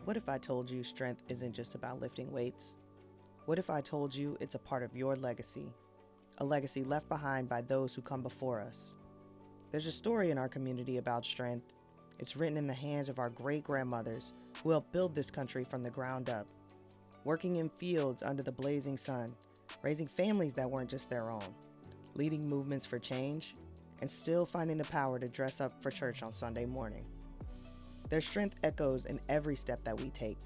What if I told you strength isn't just about lifting weights? What if I told you it's a part of your legacy, a legacy left behind by those who come before us? There's a story in our community about strength. It's written in the hands of our great-grandmothers who helped build this country from the ground up, working in fields under the blazing sun, raising families that weren't just their own, leading movements for change, and still finding the power to dress up for church on Sunday morning. Their strength echoes in every step that we take,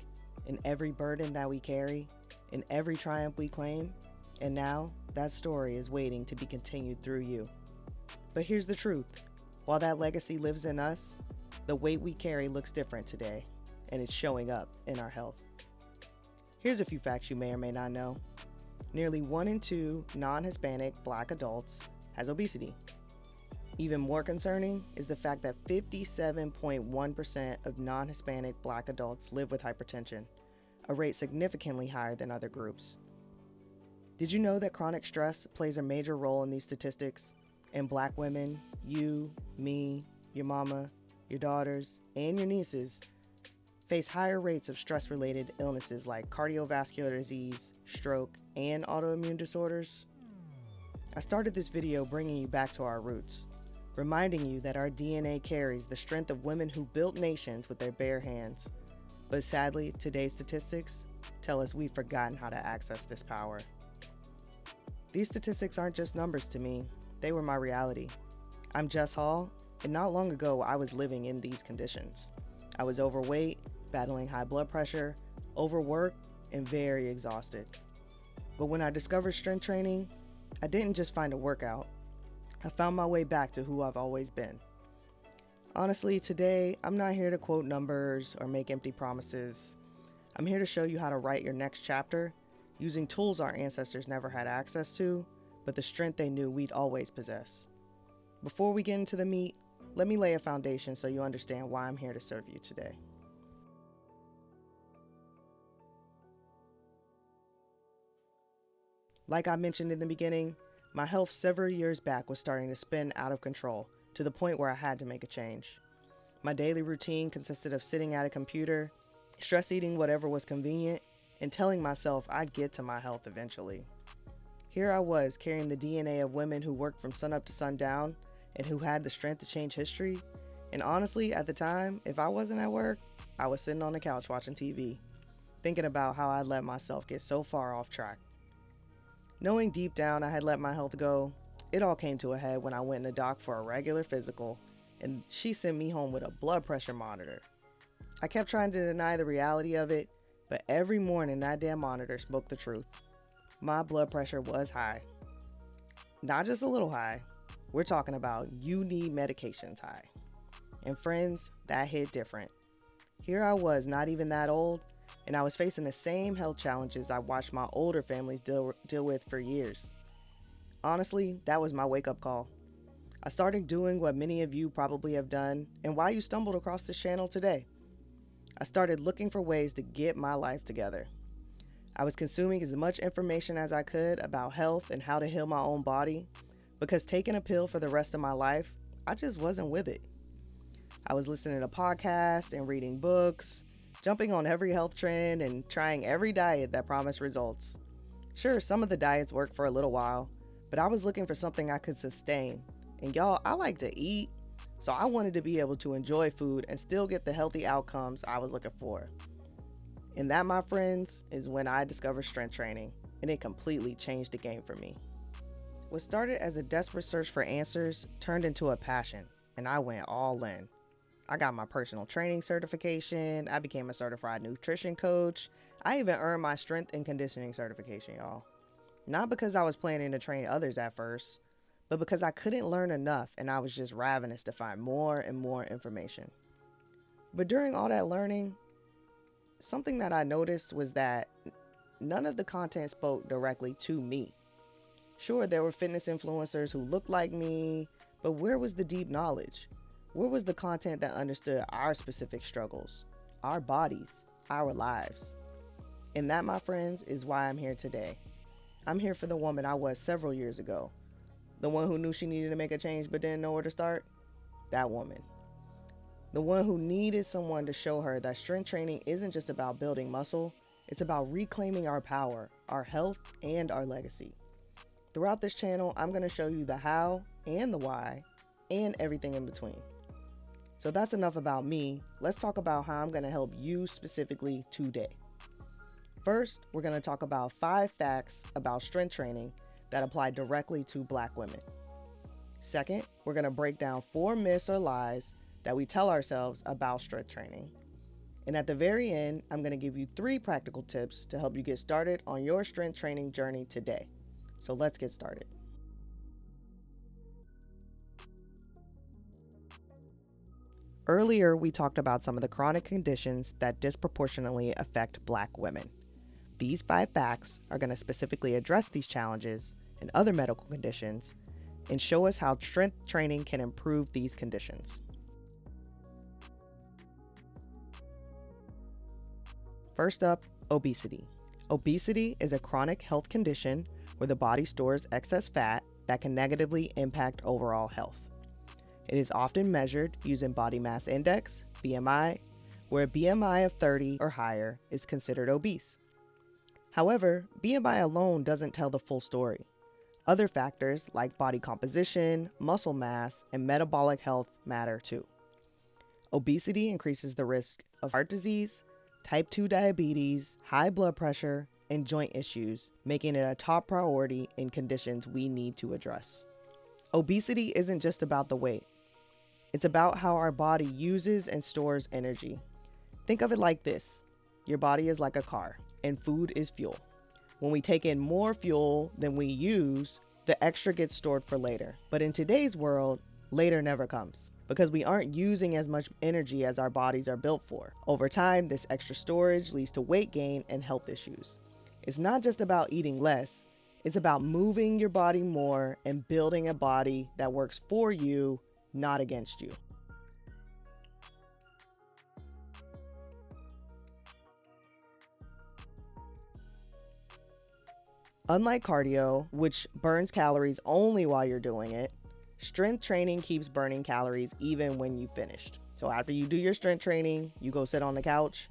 in every burden that we carry, in every triumph we claim, and now that story is waiting to be continued through you. But here's the truth. While that legacy lives in us, the weight we carry looks different today, and it's showing up in our health. Here's a few facts you may or may not know. Nearly 1 in 2 non-Hispanic Black adults has obesity. Even more concerning is the fact that 57.1% of non-Hispanic Black adults live with hypertension, a rate significantly higher than other groups. Did you know that chronic stress plays a major role in these statistics? And Black women, you, me, your mama, your daughters, and your nieces face higher rates of stress-related illnesses like cardiovascular disease, stroke, and autoimmune disorders? I started this video bringing you back to our roots, reminding you that our DNA carries the strength of women who built nations with their bare hands. But sadly, today's statistics tell us we've forgotten how to access this power. These statistics aren't just numbers to me, they were my reality. I'm Jess Hall, and not long ago I was living in these conditions. I was overweight, battling high blood pressure, overworked, and very exhausted. But when I discovered strength training, I didn't just find a workout. I found my way back to who I've always been. Honestly, today, I'm not here to quote numbers or make empty promises. I'm here to show you how to write your next chapter using tools our ancestors never had access to, but the strength they knew we'd always possess. Before we get into the meat, let me lay a foundation so you understand why I'm here to serve you today. Like I mentioned in the beginning, my health several years back was starting to spin out of control to the point where I had to make a change. My daily routine consisted of sitting at a computer, stress eating whatever was convenient, and telling myself I'd get to my health eventually. Here I was carrying the DNA of women who worked from sunup to sundown and who had the strength to change history. And honestly, at the time, if I wasn't at work, I was sitting on the couch watching TV, thinking about how I'd let myself get so far off track. Knowing deep down I had let my health go, it all came to a head when I went in the doc for a regular physical, and she sent me home with a blood pressure monitor. I kept trying to deny the reality of it, but every morning that damn monitor spoke the truth. My blood pressure was high. Not just a little high. We're talking about you need medications high. And friends, that hit different. Here I was, not even that old, and I was facing the same health challenges I watched my older families deal with for years. Honestly, that was my wake-up call. I started doing what many of you probably have done, and why you stumbled across this channel today. I started looking for ways to get my life together. I was consuming as much information as I could about health and how to heal my own body, because taking a pill for the rest of my life, I just wasn't with it. I was listening to podcasts and reading books, jumping on every health trend and trying every diet that promised results. Sure, some of the diets worked for a little while, but I was looking for something I could sustain. And y'all, I like to eat, so I wanted to be able to enjoy food and still get the healthy outcomes I was looking for. And that, my friends, is when I discovered strength training, and it completely changed the game for me. What started as a desperate search for answers turned into a passion, and I went all in. I got my personal training certification, I became a certified nutrition coach, I even earned my strength and conditioning certification, y'all. Not because I was planning to train others at first, but because I couldn't learn enough and I was just ravenous to find more and more information. But during all that learning, something that I noticed was that none of the content spoke directly to me. Sure, there were fitness influencers who looked like me, but where was the deep knowledge? Where was the content that understood our specific struggles, our bodies, our lives? And that, my friends, is why I'm here today. I'm here for the woman I was several years ago. The one who knew she needed to make a change but didn't know where to start. That woman. The one who needed someone to show her that strength training isn't just about building muscle, it's about reclaiming our power, our health, and our legacy. Throughout this channel, I'm going to show you the how and the why, and everything in between. So that's enough about me. Let's talk about how I'm going to help you specifically today. First, we're going to talk about 5 facts about strength training that apply directly to Black women. Second, we're going to break down 4 myths or lies that we tell ourselves about strength training. And at the very end, I'm going to give you 3 practical tips to help you get started on your strength training journey today. So let's get started. Earlier, we talked about some of the chronic conditions that disproportionately affect Black women. These 5 facts are going to specifically address these challenges and other medical conditions and show us how strength training can improve these conditions. First up, obesity. Obesity is a chronic health condition where the body stores excess fat that can negatively impact overall health. It is often measured using body mass index, BMI, where a BMI of 30 or higher is considered obese. However, BMI alone doesn't tell the full story. Other factors like body composition, muscle mass, and metabolic health matter too. Obesity increases the risk of heart disease, type 2 diabetes, high blood pressure, and joint issues, making it a top priority in conditions we need to address. Obesity isn't just about the weight. It's about how our body uses and stores energy. Think of it like this. Your body is like a car, and food is fuel. When we take in more fuel than we use, the extra gets stored for later. But in today's world, later never comes because we aren't using as much energy as our bodies are built for. Over time, this extra storage leads to weight gain and health issues. It's not just about eating less, it's about moving your body more and building a body that works for you, not against you. Unlike cardio, which burns calories only while you're doing it, strength training keeps burning calories even when you've finished. So after you do your strength training, you go sit on the couch,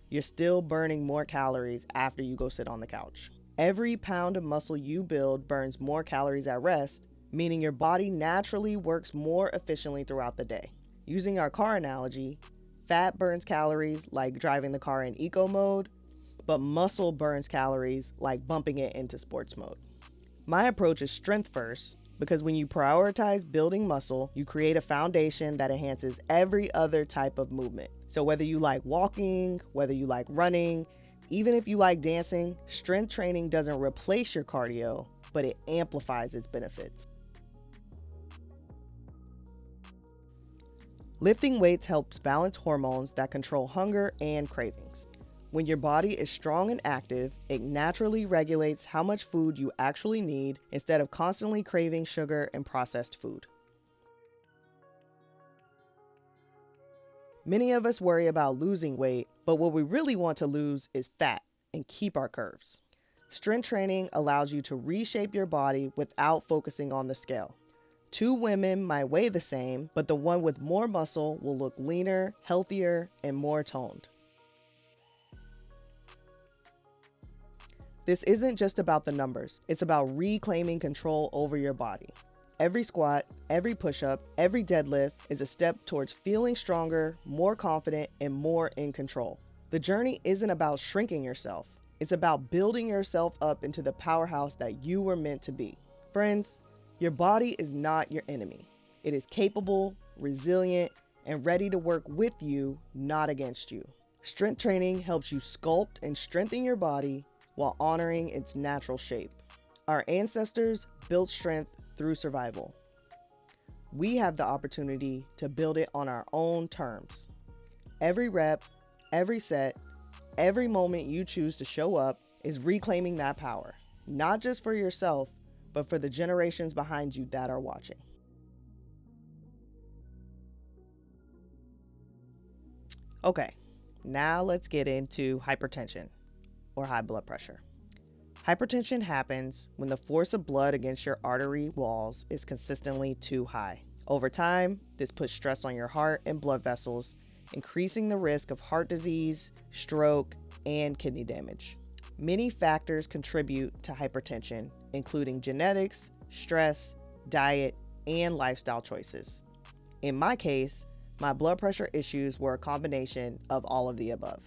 you're still burning more calories after you go sit on the couch. Every pound of muscle you build burns more calories at rest, meaning your body naturally works more efficiently throughout the day. Using our car analogy, fat burns calories like driving the car in eco mode, but muscle burns calories like bumping it into sports mode. My approach is strength first, because when you prioritize building muscle, you create a foundation that enhances every other type of movement. So whether you like walking, whether you like running, even if you like dancing, strength training doesn't replace your cardio, but it amplifies its benefits. Lifting weights helps balance hormones that control hunger and cravings. When your body is strong and active, it naturally regulates how much food you actually need instead of constantly craving sugar and processed food. Many of us worry about losing weight, but what we really want to lose is fat and keep our curves. Strength training allows you to reshape your body without focusing on the scale. 2 women might weigh the same, but the one with more muscle will look leaner, healthier, and more toned. This isn't just about the numbers, it's about reclaiming control over your body. Every squat, every push-up, every deadlift is a step towards feeling stronger, more confident, and more in control. The journey isn't about shrinking yourself, it's about building yourself up into the powerhouse that you were meant to be. Friends, your body is not your enemy. It is capable, resilient, and ready to work with you, not against you. Strength training helps you sculpt and strengthen your body while honoring its natural shape. Our ancestors built strength through survival. We have the opportunity to build it on our own terms. Every rep, every set, every moment you choose to show up is reclaiming that power, not just for yourself, but for the generations behind you that are watching. Okay, now let's get into hypertension, or high blood pressure. Hypertension happens when the force of blood against your artery walls is consistently too high. Over time, this puts stress on your heart and blood vessels, increasing the risk of heart disease, stroke, and kidney damage. Many factors contribute to hypertension, including genetics, stress, diet, and lifestyle choices. In my case, my blood pressure issues were a combination of all of the above.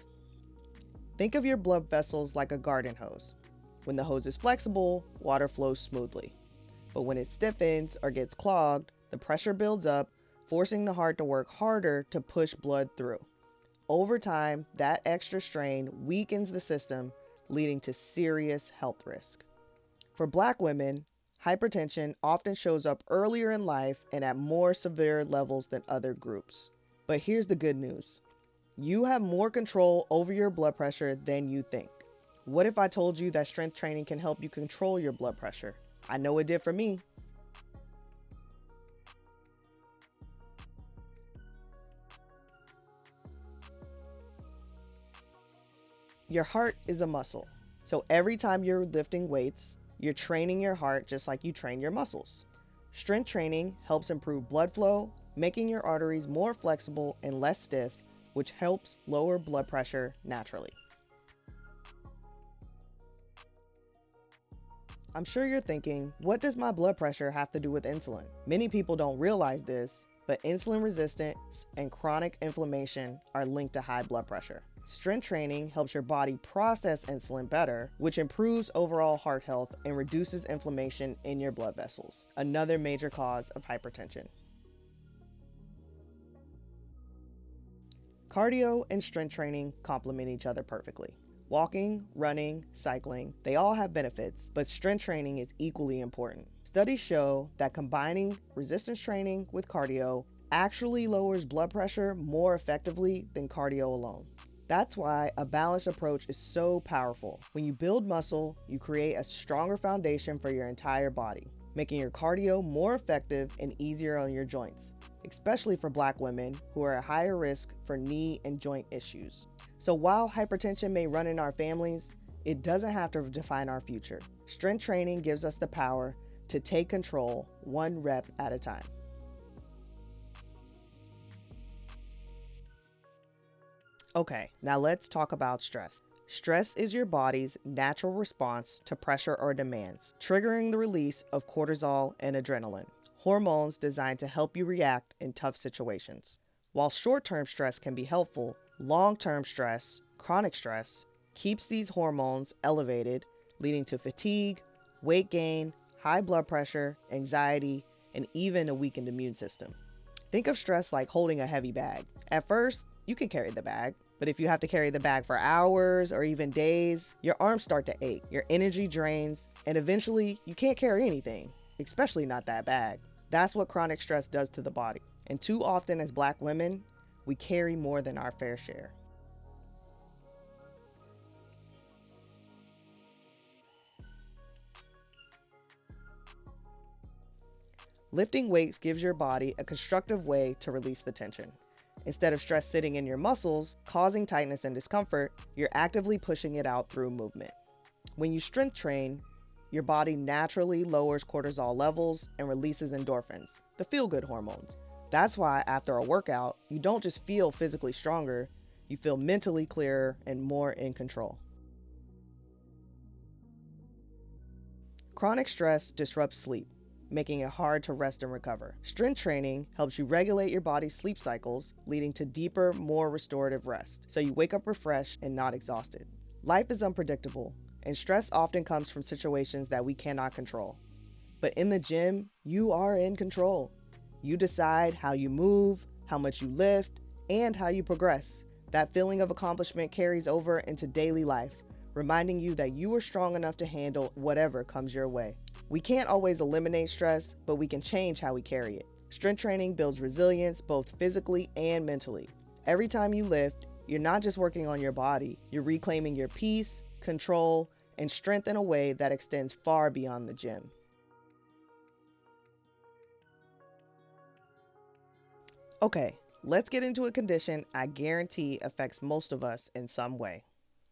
Think of your blood vessels like a garden hose. When the hose is flexible, water flows smoothly. But when it stiffens or gets clogged, the pressure builds up, forcing the heart to work harder to push blood through. Over time, that extra strain weakens the system, leading to serious health risk. For Black women, hypertension often shows up earlier in life and at more severe levels than other groups. But here's the good news. You have more control over your blood pressure than you think. What if I told you that strength training can help you control your blood pressure? I know it did for me. Your heart is a muscle. So every time you're lifting weights, you're training your heart just like you train your muscles. Strength training helps improve blood flow, making your arteries more flexible and less stiff, which helps lower blood pressure naturally. I'm sure you're thinking, what does my blood pressure have to do with insulin? Many people don't realize this, but insulin resistance and chronic inflammation are linked to high blood pressure. Strength training helps your body process insulin better, which improves overall heart health and reduces inflammation in your blood vessels, another major cause of hypertension. Cardio and strength training complement each other perfectly. Walking, running, cycling, they all have benefits, but strength training is equally important. Studies show that combining resistance training with cardio actually lowers blood pressure more effectively than cardio alone. That's why a balanced approach is so powerful. When you build muscle, you create a stronger foundation for your entire body, making your cardio more effective and easier on your joints, especially for Black women who are at higher risk for knee and joint issues. So while hypertension may run in our families, it doesn't have to define our future. Strength training gives us the power to take control one rep at a time. Okay, now let's talk about stress. Stress is your body's natural response to pressure or demands, triggering the release of cortisol and adrenaline, hormones designed to help you react in tough situations. While short-term stress can be helpful, long-term stress, chronic stress, keeps these hormones elevated, leading to fatigue, weight gain, high blood pressure, anxiety, and even a weakened immune system. Think of stress like holding a heavy bag. At first, you can carry the bag, but if you have to carry the bag for hours or even days, your arms start to ache, your energy drains, and eventually you can't carry anything, especially not that bag. That's what chronic stress does to the body. And too often as Black women, we carry more than our fair share. Lifting weights gives your body a constructive way to release the tension. Instead of stress sitting in your muscles, causing tightness and discomfort, you're actively pushing it out through movement. When you strength train, your body naturally lowers cortisol levels and releases endorphins, the feel-good hormones. That's why after a workout, you don't just feel physically stronger, you feel mentally clearer and more in control. Chronic stress disrupts sleep, making it hard to rest and recover. Strength training helps you regulate your body's sleep cycles, leading to deeper, more restorative rest, so you wake up refreshed and not exhausted. Life is unpredictable, and stress often comes from situations that we cannot control. But in the gym, you are in control. You decide how you move, how much you lift, and how you progress. That feeling of accomplishment carries over into daily life, reminding you that you are strong enough to handle whatever comes your way. We can't always eliminate stress, but we can change how we carry it. Strength training builds resilience both physically and mentally. Every time you lift, you're not just working on your body, you're reclaiming your peace, control, and strength in a way that extends far beyond the gym. Okay, let's get into a condition I guarantee affects most of us in some way.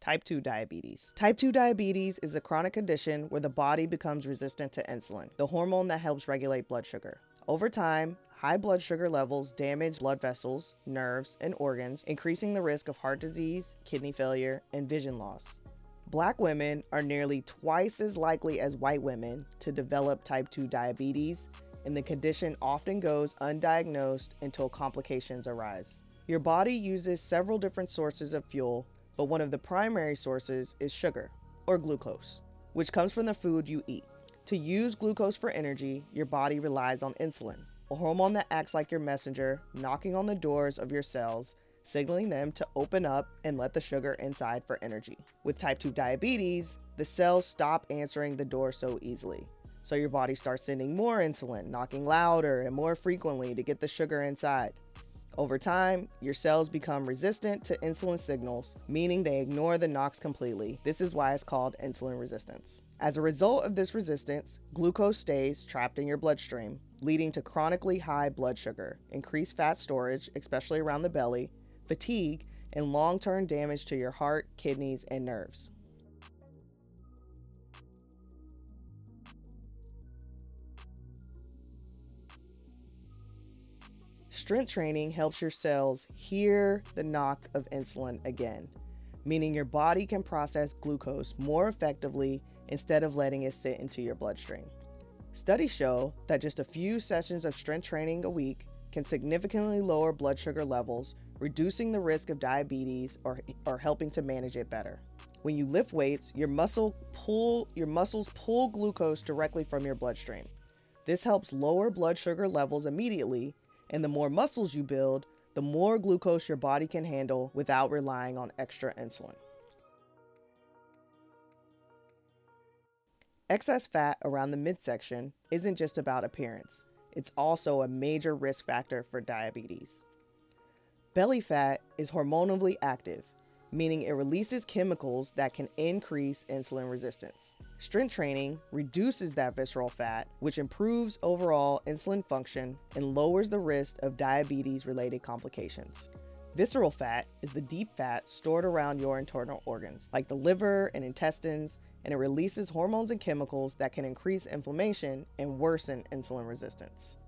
Type 2 diabetes. Type 2 diabetes is a chronic condition where the body becomes resistant to insulin, the hormone that helps regulate blood sugar. Over time, High blood sugar levels damage blood vessels, nerves, and organs, increasing the risk of heart disease, kidney failure, and vision loss. Black women are nearly twice as likely as white women to develop type 2 diabetes, and the condition often goes undiagnosed until complications arise. Your body uses several different sources of fuel, but one of the primary sources is sugar, or glucose, which comes from the food you eat. To use glucose for energy, your body relies on insulin, a hormone that acts like your messenger, knocking on the doors of your cells, signaling them to open up and let the sugar inside for energy. With type 2 diabetes, the cells stop answering the door so easily. So your body starts sending more insulin, knocking louder and more frequently to get the sugar inside. Over time, your cells become resistant to insulin signals, meaning they ignore the knocks completely. This is why it's called insulin resistance. As a result of this resistance, glucose stays trapped in your bloodstream, leading to chronically high blood sugar, increased fat storage, especially around the belly, fatigue, and long-term damage to your heart, kidneys, and nerves. Strength training helps your cells hear the knock of insulin again, meaning your body can process glucose more effectively instead of letting it sit into your bloodstream. Studies show that just a few sessions of strength training a week can significantly lower blood sugar levels, reducing the risk of diabetes or helping to manage it better. When you lift weights, your muscles pull glucose directly from your bloodstream. This helps lower blood sugar levels immediately, and the more muscles you build, the more glucose your body can handle without relying on extra insulin. Excess fat around the midsection isn't just about appearance. It's also a major risk factor for diabetes. Belly fat is hormonally active, meaning it releases chemicals that can increase insulin resistance. Strength training reduces that visceral fat, which improves overall insulin function and lowers the risk of diabetes-related complications. Visceral fat is the deep fat stored around your internal organs, like the liver and intestines, and it releases hormones and chemicals that can increase inflammation and worsen insulin resistance.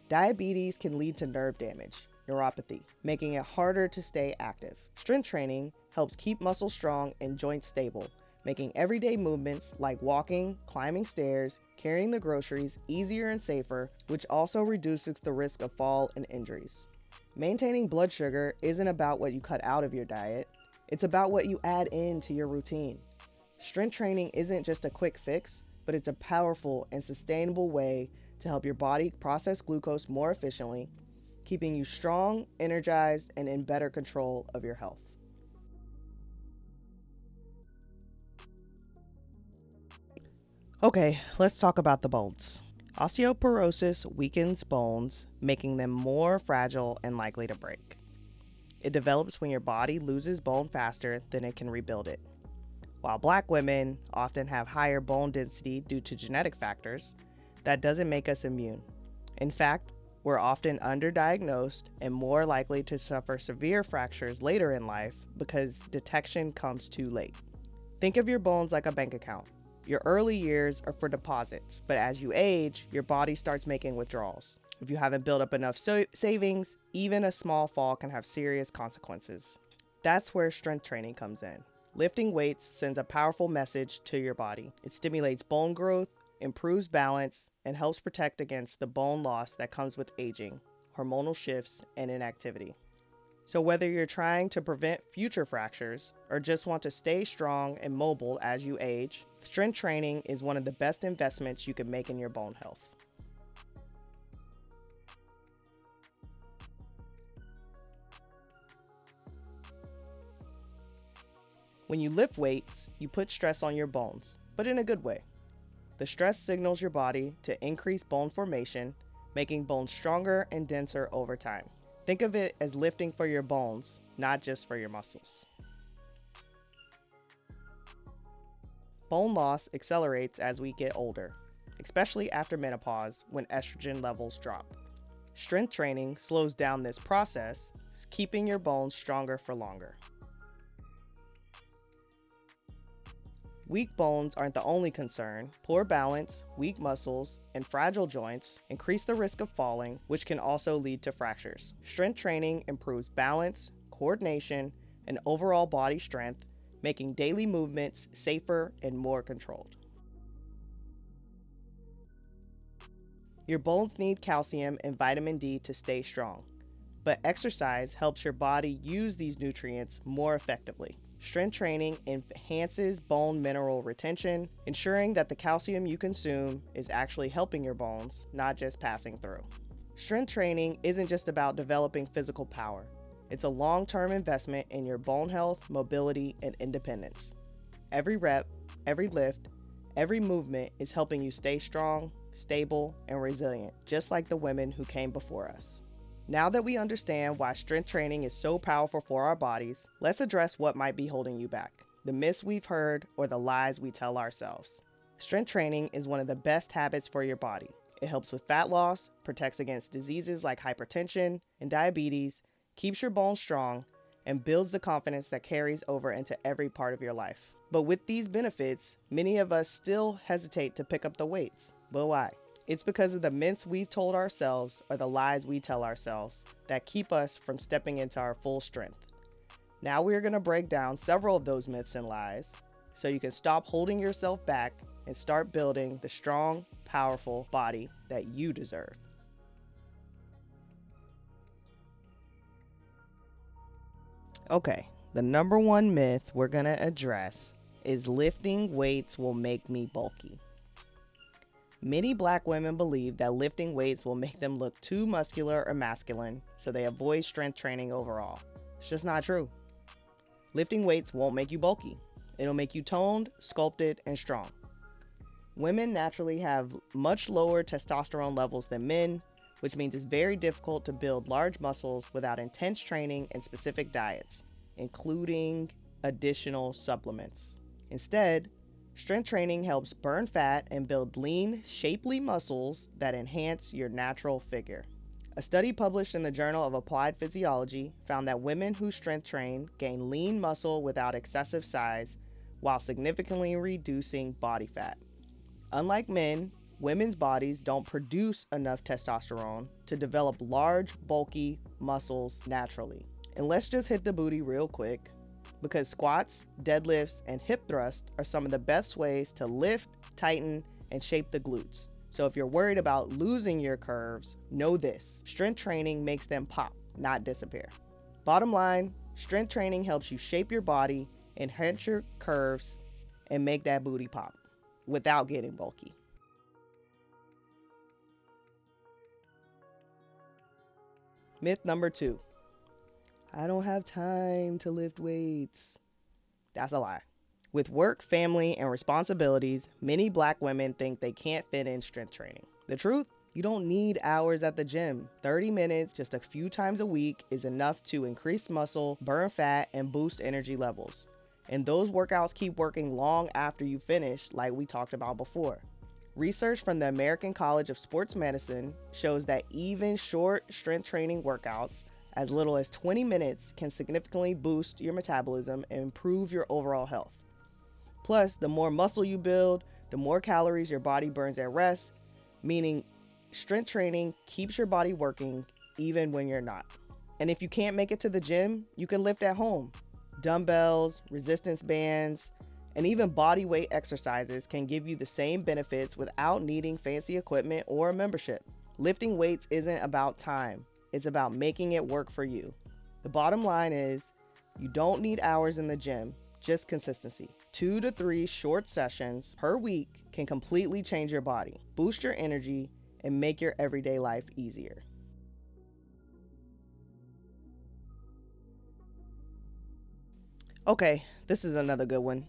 Diabetes can lead to nerve damage, neuropathy, making it harder to stay active. Strength training helps keep muscles strong and joints stable, making everyday movements like walking, climbing stairs, carrying the groceries easier and safer, which also reduces the risk of fall and injuries. Maintaining blood sugar isn't about what you cut out of your diet, it's about what you add into your routine. Strength training isn't just a quick fix, but it's a powerful and sustainable way to help your body process glucose more efficiently, keeping you strong, energized, and in better control of your health. Okay, let's talk about the bones. Osteoporosis weakens bones, making them more fragile and likely to break. It develops when your body loses bone faster than it can rebuild it. While Black women often have higher bone density due to genetic factors, that doesn't make us immune. In fact, we're often underdiagnosed and more likely to suffer severe fractures later in life because detection comes too late. Think of your bones like a bank account. Your early years are for deposits, but as you age, your body starts making withdrawals. If you haven't built up enough savings, even a small fall can have serious consequences. That's where strength training comes in. Lifting weights sends a powerful message to your body. It stimulates bone growth, improves balance, and helps protect against the bone loss that comes with aging, hormonal shifts, and inactivity. So whether you're trying to prevent future fractures or just want to stay strong and mobile as you age, strength training is one of the best investments you can make in your bone health. When you lift weights, you put stress on your bones, but in a good way. The stress signals your body to increase bone formation, making bones stronger and denser over time. Think of it as lifting for your bones, not just for your muscles. Bone loss accelerates as we get older, especially after menopause when estrogen levels drop. Strength training slows down this process, keeping your bones stronger for longer. Weak bones aren't the only concern. Poor balance, weak muscles, and fragile joints increase the risk of falling, which can also lead to fractures. Strength training improves balance, coordination, and overall body strength, making daily movements safer and more controlled. Your bones need calcium and vitamin D to stay strong, but exercise helps your body use these nutrients more effectively. Strength training enhances bone mineral retention, ensuring that the calcium you consume is actually helping your bones, not just passing through. Strength training isn't just about developing physical power. It's a long-term investment in your bone health, mobility, and independence. Every rep, every lift, every movement is helping you stay strong, stable, and resilient, just like the women who came before us. Now that we understand why strength training is so powerful for our bodies, let's address what might be holding you back, the myths we've heard or the lies we tell ourselves. Strength training is one of the best habits for your body. It helps with fat loss, protects against diseases like hypertension and diabetes, keeps your bones strong, and builds the confidence that carries over into every part of your life. But with these benefits, many of us still hesitate to pick up the weights. But why? It's because of the myths we've told ourselves or the lies we tell ourselves that keep us from stepping into our full strength. Now we're going to break down several of those myths and lies so you can stop holding yourself back and start building the strong, powerful body that you deserve. Okay, the number one myth we're going to address is lifting weights will make me bulky. Many Black women believe that lifting weights will make them look too muscular or masculine, so they avoid strength training overall. It's just not true. Lifting weights won't make you bulky. It'll make you toned, sculpted, and strong. Women naturally have much lower testosterone levels than men, which means it's very difficult to build large muscles without intense training and specific diets, including additional supplements. Instead, strength training helps burn fat and build lean, shapely muscles that enhance your natural figure. A study published in the Journal of Applied Physiology found that women who strength train gain lean muscle without excessive size while significantly reducing body fat. Unlike men, women's bodies don't produce enough testosterone to develop large, bulky muscles naturally. And let's just hit the booty real quick, because squats, deadlifts, and hip thrusts are some of the best ways to lift, tighten, and shape the glutes. So if you're worried about losing your curves, know this: strength training makes them pop, not disappear. Bottom line, strength training helps you shape your body, enhance your curves, and make that booty pop without getting bulky. Myth number 2. I don't have time to lift weights. That's a lie. With work, family, and responsibilities, many Black women think they can't fit in strength training. The truth? You don't need hours at the gym. 30 minutes just a few times a week is enough to increase muscle, burn fat, and boost energy levels. And those workouts keep working long after you finish, like we talked about before. Research from the American College of Sports Medicine shows that even short strength training workouts, as little as 20 minutes, can significantly boost your metabolism and improve your overall health. Plus, the more muscle you build, the more calories your body burns at rest, meaning strength training keeps your body working even when you're not. And if you can't make it to the gym, you can lift at home. Dumbbells, resistance bands, and even body weight exercises can give you the same benefits without needing fancy equipment or a membership. Lifting weights isn't about time. It's about making it work for you. The bottom line is, you don't need hours in the gym, just consistency. 2 to 3 short sessions per week can completely change your body, boost your energy, and make your everyday life easier. Okay, this is another good one.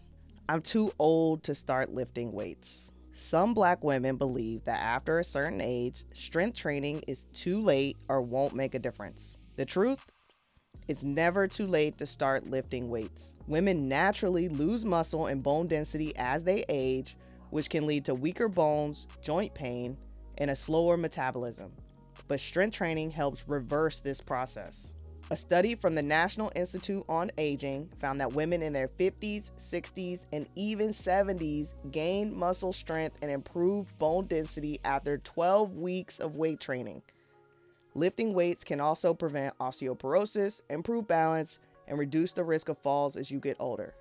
I'm too old to start lifting weights. Some Black women believe that after a certain age, strength training is too late or won't make a difference. The truth? It's never too late to start lifting weights. Women naturally lose muscle and bone density as they age, which can lead to weaker bones, joint pain, and a slower metabolism. But strength training helps reverse this process. A study from the National Institute on Aging found that women in their 50s, 60s, and even 70s gained muscle strength and improved bone density after 12 weeks of weight training. Lifting weights can also prevent osteoporosis, improve balance, and reduce the risk of falls as you get older.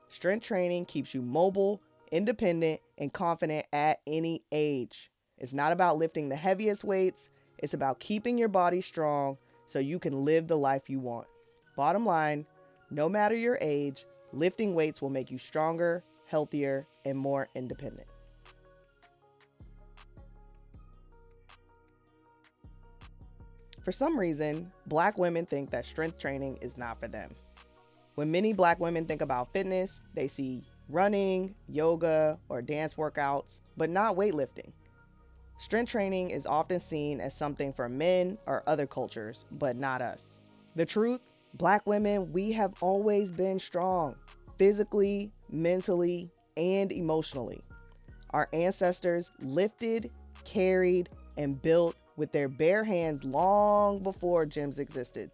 Strength training keeps you mobile, independent, and confident at any age. It's not about lifting the heaviest weights, it's about keeping your body strong so you can live the life you want. Bottom line, no matter your age, lifting weights will make you stronger, healthier, and more independent. For some reason, Black women think that strength training is not for them. When many Black women think about fitness, they see running, yoga, or dance workouts, but not weightlifting. Strength training is often seen as something for men or other cultures, but not us. The truth, Black women, we have always been strong, physically, mentally, and emotionally. Our ancestors lifted, carried, and built with their bare hands long before gyms existed.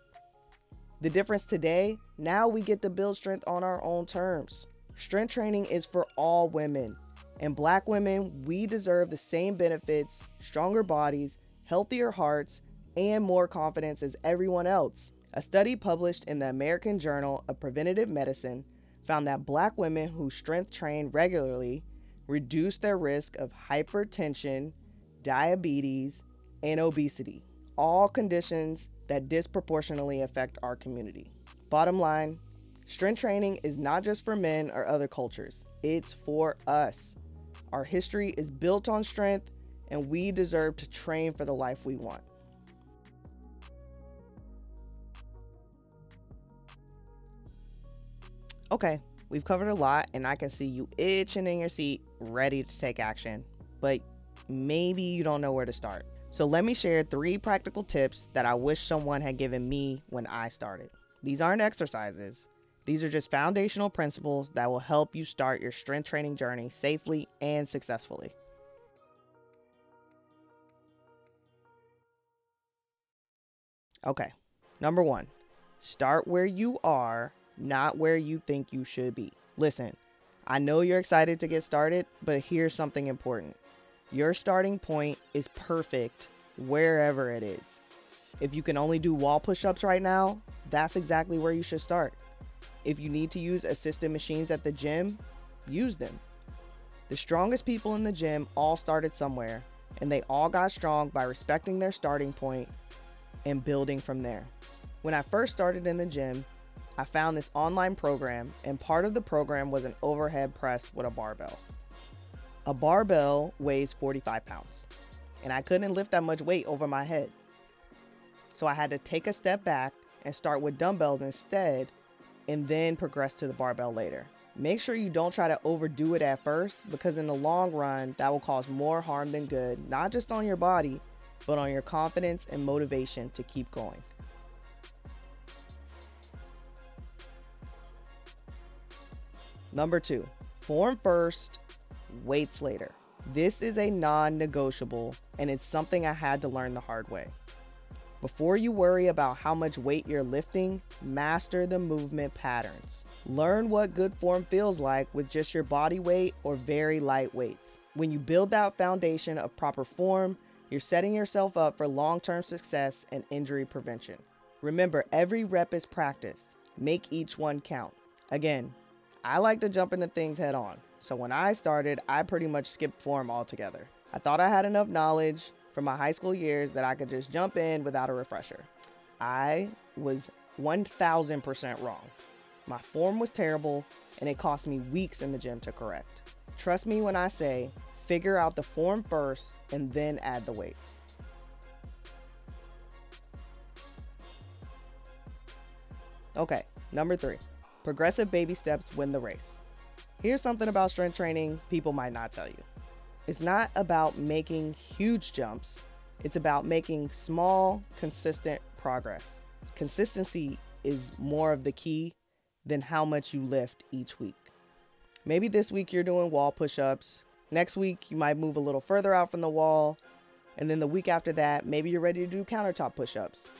The difference today, now we get to build strength on our own terms. Strength training is for all women. And Black women, we deserve the same benefits, stronger bodies, healthier hearts, and more confidence as everyone else. A study published in the American Journal of Preventive Medicine found that Black women who strength train regularly reduced their risk of hypertension, diabetes, and obesity, all conditions that disproportionately affect our community. Bottom line, strength training is not just for men or other cultures, it's for us. Our history is built on strength, and we deserve to train for the life we want. Okay, we've covered a lot, and I can see you itching in your seat, ready to take action, but maybe you don't know where to start. So let me share 3 practical tips that I wish someone had given me when I started. These aren't exercises. These are just foundational principles that will help you start your strength training journey safely and successfully. Okay, number 1, start where you are, not where you think you should be. Listen, I know you're excited to get started, but here's something important. Your starting point is perfect wherever it is. If you can only do wall push-ups right now, that's exactly where you should start. If you need to use assisted machines at the gym, use them. The strongest people in the gym all started somewhere, and they all got strong by respecting their starting point and building from there. When I first started in the gym, I found this online program, and part of the program was an overhead press with a barbell. A barbell weighs 45 pounds, and I couldn't lift that much weight over my head. So I had to take a step back and start with dumbbells instead, and then progress to the barbell later. Make sure you don't try to overdo it at first, because in the long run, that will cause more harm than good, not just on your body, but on your confidence and motivation to keep going. Number 2, form first, weights later. This is a non-negotiable, and it's something I had to learn the hard way. Before you worry about how much weight you're lifting, master the movement patterns. Learn what good form feels like with just your body weight or very light weights. When you build that foundation of proper form, you're setting yourself up for long-term success and injury prevention. Remember, every rep is practice. Make each one count. Again, I like to jump into things head on. So when I started, I pretty much skipped form altogether. I thought I had enough knowledge from my high school years that I could just jump in without a refresher. I was 1000% wrong. My form was terrible, and it cost me weeks in the gym to correct. Trust me when I say, figure out the form first and then add the weights. Okay, number 3, progressive baby steps win the race. Here's something about strength training people might not tell you. It's not about making huge jumps. It's about making small, consistent progress. Consistency is more of the key than how much you lift each week. Maybe this week you're doing wall push-ups. Next week, you might move a little further out from the wall. And then the week after that, maybe you're ready to do countertop push-ups.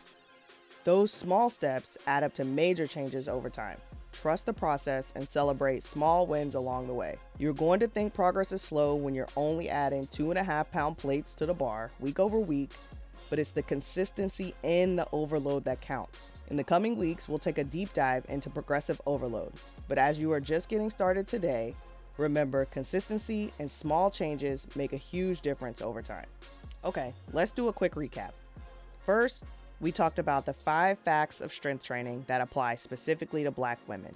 Those small steps add up to major changes over time. Trust the process and celebrate small wins along the way. You're going to think progress is slow when you're only adding 2.5-pound plates to the bar week over week, but it's the consistency and the overload that counts. In the coming weeks, we'll take a deep dive into progressive overload. But as you are just getting started today, remember, consistency and small changes make a huge difference over time. Okay, let's do a quick recap. First, we talked about the 5 facts of strength training that apply specifically to Black women.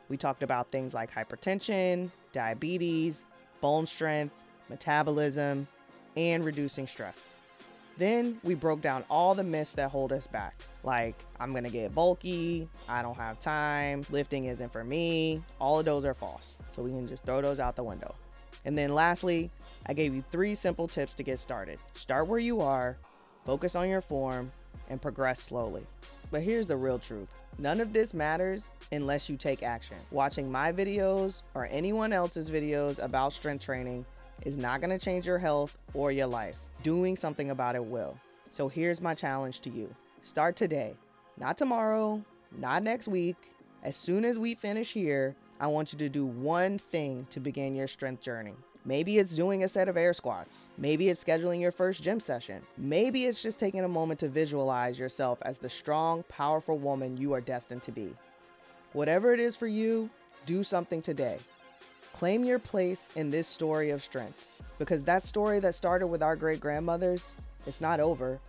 We talked about things like hypertension, diabetes, bone strength, metabolism, and reducing stress. Then we broke down all the myths that hold us back, like I'm gonna get bulky, I don't have time, lifting isn't for me. All of those are false, so we can just throw those out the window. And then lastly, I gave you 3 simple tips to get started. Start where you are, focus on your form, and progress slowly. But here's the real truth. None of this matters unless you take action. Watching my videos or anyone else's videos about strength training is not gonna change your health or your life. Doing something about it will. So here's my challenge to you. Start today, not tomorrow, not next week. As soon as we finish here, I want you to do one thing to begin your strength journey. Maybe it's doing a set of air squats. Maybe it's scheduling your first gym session. Maybe it's just taking a moment to visualize yourself as the strong, powerful woman you are destined to be. Whatever it is for you, do something today. Claim your place in this story of strength, because that story that started with our great-grandmothers, it's not over.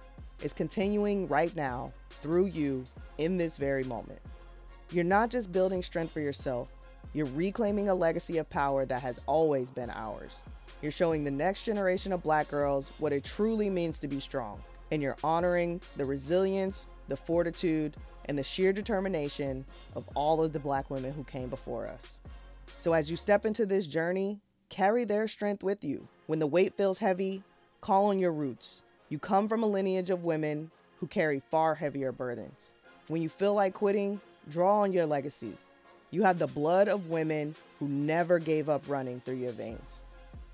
It's continuing right now through you in this very moment. You're not just building strength for yourself. You're reclaiming a legacy of power that has always been ours. You're showing the next generation of Black girls what it truly means to be strong. And you're honoring the resilience, the fortitude, and the sheer determination of all of the Black women who came before us. So as you step into this journey, carry their strength with you. When the weight feels heavy, call on your roots. You come from a lineage of women who carry far heavier burdens. When you feel like quitting, draw on your legacy. You have the blood of women who never gave up running through your veins.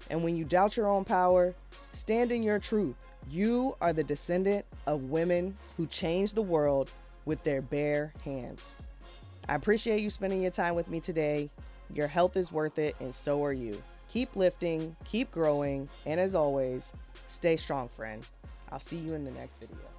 And when you doubt your own power, stand in your truth. You are the descendant of women who changed the world with their bare hands. I appreciate you spending your time with me today. Your health is worth it, and so are you. Keep lifting, keep growing, and as always, stay strong, friend. I'll see you in the next video.